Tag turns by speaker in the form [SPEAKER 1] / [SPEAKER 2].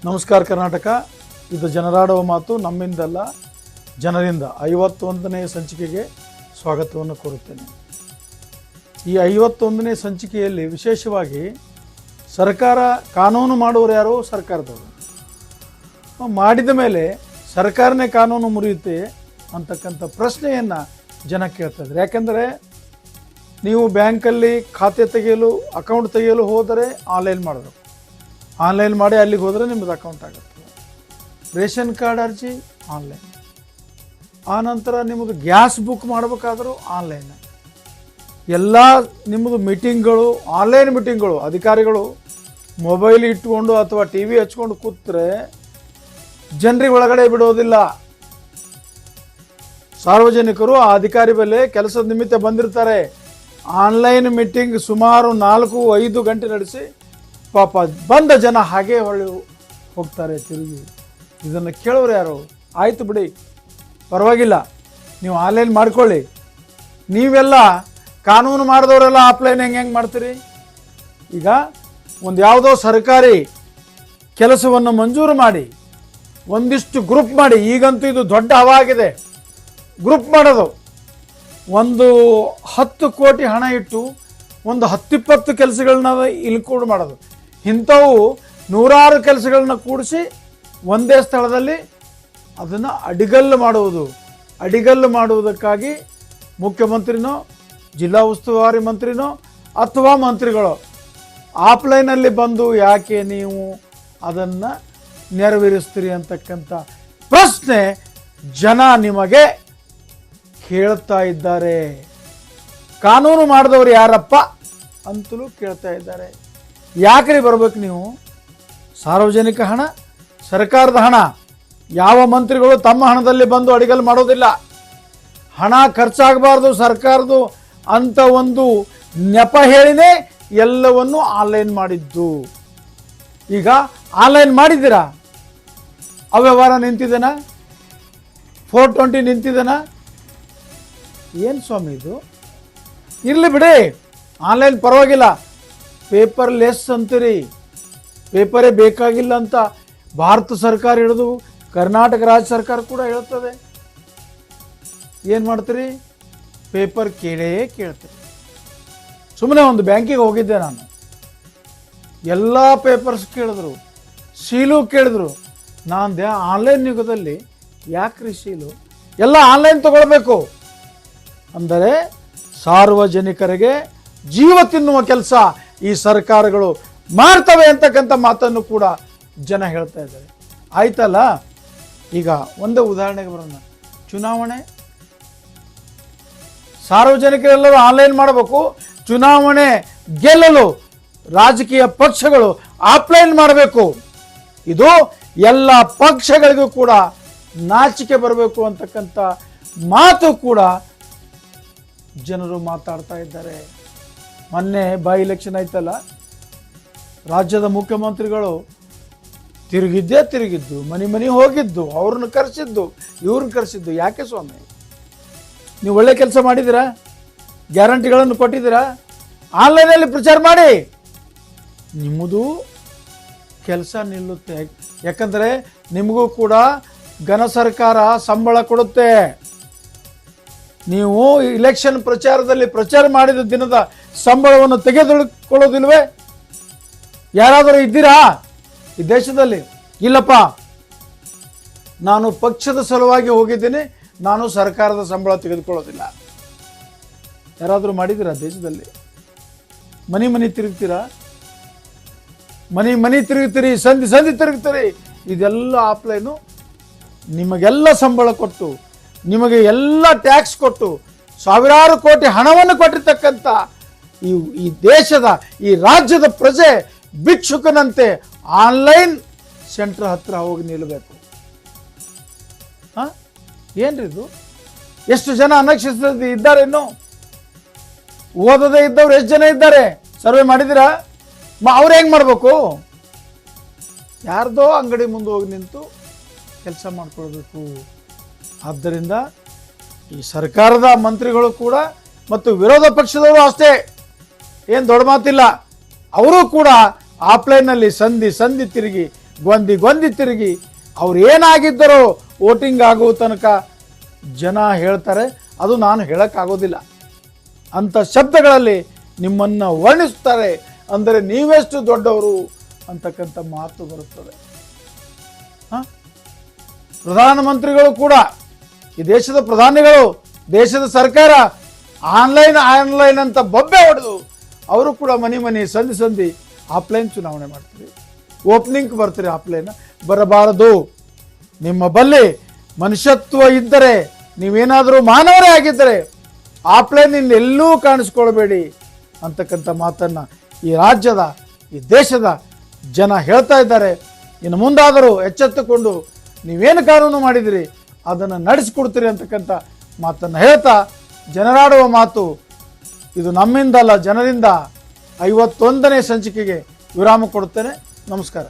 [SPEAKER 1] ನಮಸ್ಕಾರ ಕರ್ನಾಟಕ. ಇದು ಜನರಾಡುವ ಮಾತು, ನಮ್ಮಿಂದಲ್ಲ ಜನರಿಂದ 51ನೇ ಸಂಚಿಕೆಗೆ ಸ್ವಾಗತವನ್ನು ಕೋರುತ್ತೇನೆ. ಈ 51ನೇ ಸಂಚಿಕೆಯಲ್ಲಿ ವಿಶೇಷವಾಗಿ ಸರ್ಕಾರ ಕಾನೂನು ಮಾಡುವವರು ಯಾರು? ಸರ್ಕಾರದವರು. ಮಾಡಿದ ಮೇಲೆ ಸರ್ಕಾರನೇ ಕಾನೂನು ಮುರಿಯುತ್ತೆ ಅಂತಕ್ಕಂಥ ಪ್ರಶ್ನೆಯನ್ನು ಜನ ಕೇಳ್ತಾಯಿದ್ದಾರೆ. ಯಾಕೆಂದರೆ ನೀವು ಬ್ಯಾಂಕಲ್ಲಿ ಖಾತೆ ತೆಗೆಯಲು, ಅಕೌಂಟ್ ತೆಗೆಯಲು ಹೋದರೆ ಆನ್ಲೈನ್ ಮಾಡಬೇಕು. ಆನ್ಲೈನ್ ಮಾಡಿ ಅಲ್ಲಿಗೆ ಹೋದರೆ ನಿಮ್ಮದು ಅಕೌಂಟ್ ಆಗುತ್ತೆ. ರೇಷನ್ ಕಾರ್ಡ್ ಅರ್ಜಿ ಆನ್ಲೈನ್. ಆನಂತರ ನಿಮ್ಮದು ಗ್ಯಾಸ್ ಬುಕ್ ಮಾಡಬೇಕಾದ್ರೂ ಆನ್ಲೈನ್. ಎಲ್ಲ ನಿಮ್ಮದು ಮೀಟಿಂಗ್ಗಳು ಆನ್ಲೈನ್ ಮೀಟಿಂಗ್ಗಳು. ಅಧಿಕಾರಿಗಳು ಮೊಬೈಲ್ ಇಟ್ಕೊಂಡು ಅಥವಾ ಟಿ ವಿ ಹಚ್ಕೊಂಡು ಕೂತ್ರೆ ಜನರಿಗೆ ಒಳಗಡೆ ಬಿಡೋದಿಲ್ಲ. ಸಾರ್ವಜನಿಕರು ಆ ಅಧಿಕಾರಿ ಬಳಿ ಕೆಲಸದ ನಿಮಿತ್ತ ಬಂದಿರ್ತಾರೆ. ಆನ್ಲೈನ್ ಮೀಟಿಂಗ್ ಸುಮಾರು 4-5 ಗಂಟೆ ನಡೆಸಿ ಪಾಪ ಬಂದ ಜನ ಹಾಗೇ ಹೊಳ್ಳಿ ಹೋಗ್ತಾರೆ ತಿರುಗಿ. ಇದನ್ನು ಕೇಳೋರು ಯಾರು? ಆಯಿತು ಬಿಡಿ, ಪರವಾಗಿಲ್ಲ, ನೀವು ಆನ್ಲೈನ್ ಮಾಡ್ಕೊಳ್ಳಿ. ನೀವೆಲ್ಲ ಕಾನೂನು ಮಾಡಿದವರೆಲ್ಲ ಆಫ್ಲೈನ್ ಹೆಂಗೆ ಮಾಡ್ತೀರಿ? ಈಗ ಒಂದು ಯಾವುದೋ ಸರ್ಕಾರಿ ಕೆಲಸವನ್ನು ಮಂಜೂರು ಮಾಡಿ ಒಂದಿಷ್ಟು ಗ್ರೂಪ್ ಮಾಡಿ, ಈಗಂತೂ ಇದು ದೊಡ್ಡ ಹವಾಗಿದೆ, ಗ್ರೂಪ್ ಮಾಡೋದು. ಒಂದು 10 ಕೋಟಿ ಹಣ ಇಟ್ಟು ಒಂದು 10-20 ಕೆಲಸಗಳನ್ನ ಇಲ್ಲಿ ಕೂಡ ಮಾಡೋದು. ಇಂಥವು 100 ಕೆಲಸಗಳನ್ನ ಕೂಡಿಸಿ ಒಂದೇ ಸ್ಥಳದಲ್ಲಿ ಅದನ್ನು ಅಡಿಗಲ್ಲು ಮಾಡುವುದು. ಅಡಿಗಲ್ಲು ಮಾಡುವುದಕ್ಕಾಗಿ ಮುಖ್ಯಮಂತ್ರಿನೋ, ಜಿಲ್ಲಾ ಉಸ್ತುವಾರಿ ಮಂತ್ರಿನೋ ಅಥವಾ ಮಂತ್ರಿಗಳು ಆಫ್ಲೈನಲ್ಲಿ ಬಂದು ಯಾಕೆ ನೀವು ಅದನ್ನು ನೆರವೇರಿಸ್ತೀರಿ ಅಂತಕ್ಕಂಥ ಪ್ರಶ್ನೆ ಜನ ನಿಮಗೆ ಕೇಳ್ತಾ ಇದ್ದಾರೆ. ಕಾನೂನು ಮಾಡಿದವರು ಯಾರಪ್ಪ ಅಂತಲೂ ಕೇಳ್ತಾ ಇದ್ದಾರೆ. ಯಾಕ್ರಿ ಬರ್ಬೇಕು ನೀವು? ಸಾರ್ವಜನಿಕ ಹಣ, ಸರ್ಕಾರದ ಹಣ. ಯಾವ ಮಂತ್ರಿಗಳು ತಮ್ಮ ಹಣದಲ್ಲಿ ಬಂದು ಅಡಿಗಲ್ ಮಾಡೋದಿಲ್ಲ. ಹಣ ಖರ್ಚಾಗಬಾರ್ದು ಸರ್ಕಾರದ್ದು ಅಂತ ಒಂದು ನೆಪ ಹೇಳಿನೇ ಎಲ್ಲವನ್ನು ಆನ್ಲೈನ್ ಮಾಡಿದ್ದು. ಈಗ ಆನ್ಲೈನ್ ಮಾಡಿದ್ದೀರಾ? ಅವ್ಯವಹಾರ ನಿಂತಿದೆನಾ? 420 ನಿಂತಿದೆನಾ? ಏನು ಸ್ವಾಮಿ ಇದು? ಇರಲಿ ಬಿಡಿ, ಆನ್ಲೈನ್ ಪರವಾಗಿಲ್ಲ. ಪೇಪರ್ ಲೆಸ್ ಅಂತೀರಿ, ಪೇಪರೇ ಬೇಕಾಗಿಲ್ಲ ಅಂತ ಭಾರತ ಸರ್ಕಾರ ಹಿಡಿದು ಕರ್ನಾಟಕ ರಾಜ್ಯ ಸರ್ಕಾರ ಕೂಡ ಹೇಳ್ತದೆ. ಏನು ಮಾಡ್ತೀರಿ? ಪೇಪರ್ ಕೇಳ್ತೀರಿ. ಸುಮ್ಮನೆ ಒಂದು ಬ್ಯಾಂಕಿಗೆ ಹೋಗಿದ್ದೆ ನಾನು, ಎಲ್ಲ ಪೇಪರ್ಸ್ ಕೇಳಿದ್ರು, ಶೀಲು ಕೇಳಿದ್ರು. ನಾನು ಆನ್ಲೈನ್ ಯುಗದಲ್ಲಿ ಯಾಕ್ರಿ ಶೀಲು? ಎಲ್ಲ ಆನ್ಲೈನ್ ತಗೊಳ್ಬೇಕು ಅಂದರೆ ಸಾರ್ವಜನಿಕರಿಗೆ ಜೀವ ತಿನ್ನುವ ಕೆಲಸ ಈ ಸರ್ಕಾರಗಳು ಮಾಡ್ತವೆ ಅಂತಕ್ಕಂಥ ಮಾತನ್ನು ಕೂಡ ಜನ ಹೇಳ್ತಾ ಇದ್ದಾರೆ. ಆಯ್ತಲ್ಲ, ಈಗ ಒಂದೇ ಉದಾಹರಣೆಗೆ ಬರೋಣ. ಚುನಾವಣೆ, ಸಾರ್ವಜನಿಕರೆಲ್ಲರೂ ಆನ್ಲೈನ್ ಮಾಡಬೇಕು. ಚುನಾವಣೆ ಗೆಲ್ಲಲು ರಾಜಕೀಯ ಪಕ್ಷಗಳು ಆಫ್ಲೈನ್ ಮಾಡಬೇಕು. ಇದು ಎಲ್ಲ ಪಕ್ಷಗಳಿಗೂ ಕೂಡ ನಾಚಿಕೆ ಬರಬೇಕು ಅಂತಕ್ಕಂಥ ಮಾತು ಕೂಡ ಜನರು ಮಾತಾಡ್ತಾ ಇದ್ದಾರೆ. ಮೊನ್ನೆ ಬೈ ಎಲೆಕ್ಷನ್ ಆಯ್ತಲ್ಲ, ರಾಜ್ಯದ ಮುಖ್ಯಮಂತ್ರಿಗಳು ತಿರುಗಿದ್ದು, ಮನೆ ಹೋಗಿದ್ದು, ಅವ್ರನ್ನ ಕರೆಸಿದ್ದು, ಇವ್ರನ್ನ ಕರೆಸಿದ್ದು. ಯಾಕೆ ಸ್ವಾಮಿ? ನೀವು ಒಳ್ಳೆ ಕೆಲಸ ಮಾಡಿದ್ದೀರಾ? ಗ್ಯಾರಂಟಿಗಳನ್ನು ಕೊಟ್ಟಿದ್ದೀರಾ? ಆನ್ಲೈನಲ್ಲಿ ಪ್ರಚಾರ ಮಾಡಿ. ನಿಮ್ಮದು ಕೆಲಸ ನಿಲ್ಲುತ್ತೆ. ಯಾಕಂದರೆ ನಿಮಗೂ ಕೂಡ ಘನ ಸರ್ಕಾರ ಸಂಬಳ ಕೊಡುತ್ತೆ. ನೀವು ಇಲೆಕ್ಷನ್ ಪ್ರಚಾರದಲ್ಲಿ ಪ್ರಚಾರ ಮಾಡಿದ ದಿನದ ಸಂಬಳವನ್ನು ತೆಗೆದುಕೊಳ್ಳೋದಿಲ್ವೇ? ಯಾರಾದರೂ ಇದ್ದೀರಾ ಈ ದೇಶದಲ್ಲಿ? ಇಲ್ಲಪ್ಪ, ನಾನು ಪಕ್ಷದ ಸಲುವಾಗಿ ಹೋಗಿದ್ದೀನಿ, ನಾನು ಸರ್ಕಾರದ ಸಂಬಳ ತೆಗೆದುಕೊಳ್ಳೋದಿಲ್ಲ. ಯಾರಾದರೂ ಮಾಡಿದ್ದೀರಾ ದೇಶದಲ್ಲಿ? ಮನೆ ತಿರುಗ್ತೀರಾ? ಮನೆ ತಿರುಗ್ತೀರಿ, ಸಂಧಿ ತಿರುಗ್ತೀರಿ. ಇದೆಲ್ಲ ಆಫ್ಲೈನು. ನಿಮಗೆಲ್ಲ ಸಂಬಳ ಕೊಟ್ಟು, ನಿಮಗೆ ಎಲ್ಲ ಟ್ಯಾಕ್ಸ್ ಕೊಟ್ಟು, ಸಾವಿರಾರು ಕೋಟಿ ಹಣವನ್ನು ಕೊಟ್ಟಿರ್ತಕ್ಕಂಥ ಈ ದೇಶದ, ಈ ರಾಜ್ಯದ ಪ್ರಜೆ ಭಿಕ್ಷುಕನಂತೆ ಆನ್ಲೈನ್ ಸೆಂಟರ್ ಹತ್ರ ಹೋಗಿ ನಿಲ್ಲಬೇಕು. ಏನ್ರಿ ಇದು? ಎಷ್ಟು ಜನ ಅನಕ್ಷರಸ್ಥರು ಇದ್ದಾರೆ? ಇನ್ನು ಓದದೇ ಇದ್ದವ್ರು ಎಷ್ಟು ಜನ ಇದ್ದಾರೆ? ಸರ್ವೆ ಮಾಡಿದ್ದೀರಾ? ಅವ್ರು ಹೆಂಗೆ ಮಾಡಬೇಕು? ಯಾರ್ದೋ ಅಂಗಡಿ ಮುಂದೆ ಹೋಗಿ ನಿಂತು ಕೆಲಸ ಮಾಡ್ಕೊಳ್ಬೇಕು. ಆದ್ದರಿಂದ ಈ ಸರ್ಕಾರದ ಮಂತ್ರಿಗಳು ಕೂಡ ಮತ್ತು ವಿರೋಧ ಪಕ್ಷದವರು ಅಷ್ಟೇ, ಏನು ದೊಡ್ಡ ಮಾತಿಲ್ಲ, ಅವರು ಕೂಡ ಆಫ್ಲೈನ್ನಲ್ಲಿ ಸಂಧಿ ತಿರುಗಿ ಗೊಂದಿ ತಿರುಗಿ ಅವ್ರು ಏನಾಗಿದ್ದರೋ ವೋಟಿಂಗ್ ಆಗುವ ತನಕ ಜನ ಹೇಳ್ತಾರೆ. ಅದು ನಾನು ಹೇಳೋಕ್ಕಾಗೋದಿಲ್ಲ. ಅಂಥ ಶಬ್ದಗಳಲ್ಲಿ ನಿಮ್ಮನ್ನು ವರ್ಣಿಸ್ತಾರೆ. ಅಂದರೆ ನೀವೆಷ್ಟು ದೊಡ್ಡವರು ಅಂತಕ್ಕಂಥ ಮಾತು ಬರುತ್ತದೆ. ಪ್ರಧಾನಮಂತ್ರಿಗಳು ಕೂಡ, ಈ ದೇಶದ ಪ್ರಧಾನಿಗಳು, ದೇಶದ ಸರ್ಕಾರ ಆನ್ಲೈನ್ ಅಂತ ಬೊಬ್ಬೆ ಹೊಡೆದು ಅವರು ಕೂಡ ಮನೆ ಸಂಧಿ ಆಫ್ಲೈನ್ ಚುನಾವಣೆ ಮಾಡ್ತೀರಿ. ಓಪನಿಂಗ್ ಬರ್ತೀರಿ. ಆಫ್ಲೈನ್ ಬರಬಾರದು. ನಿಮ್ಮ ಬಲ್ಲಿ ಮನುಷ್ಯತ್ವ ಇದ್ದರೆ, ನೀವೇನಾದರೂ ಮಾನವರೇ ಆಗಿದ್ದರೆ ಆಫ್ಲೈನ್ ಎಲ್ಲೂ ಕಾಣಿಸ್ಕೊಳ್ಬೇಡಿ ಅಂತಕ್ಕಂಥ ಮಾತನ್ನು ಈ ರಾಜ್ಯದ, ಈ ದೇಶದ ಜನ ಹೇಳ್ತಾ ಇದ್ದಾರೆ. ಇನ್ನು ಮುಂದಾದರೂ ಎಚ್ಚೆತ್ತುಕೊಂಡು ನೀವೇನು ಕಾನೂನು ಮಾಡಿದಿರಿ ಅದನ್ನು ನಡೆಸಿಕೊಡ್ತೀರಿ ಅಂತಕ್ಕಂಥ ಮಾತನ್ನು ಹೇಳ್ತಾ, ಜನರಾಡುವ ಮಾತು ಇದು ನಮ್ಮಿಂದಲ್ಲ ಜನರಿಂದ 51ನೇ ಸಂಚಿಕೆಗೆ ವಿರಾಮ ಕೊಡುತ್ತೇನೆ. ನಮಸ್ಕಾರ.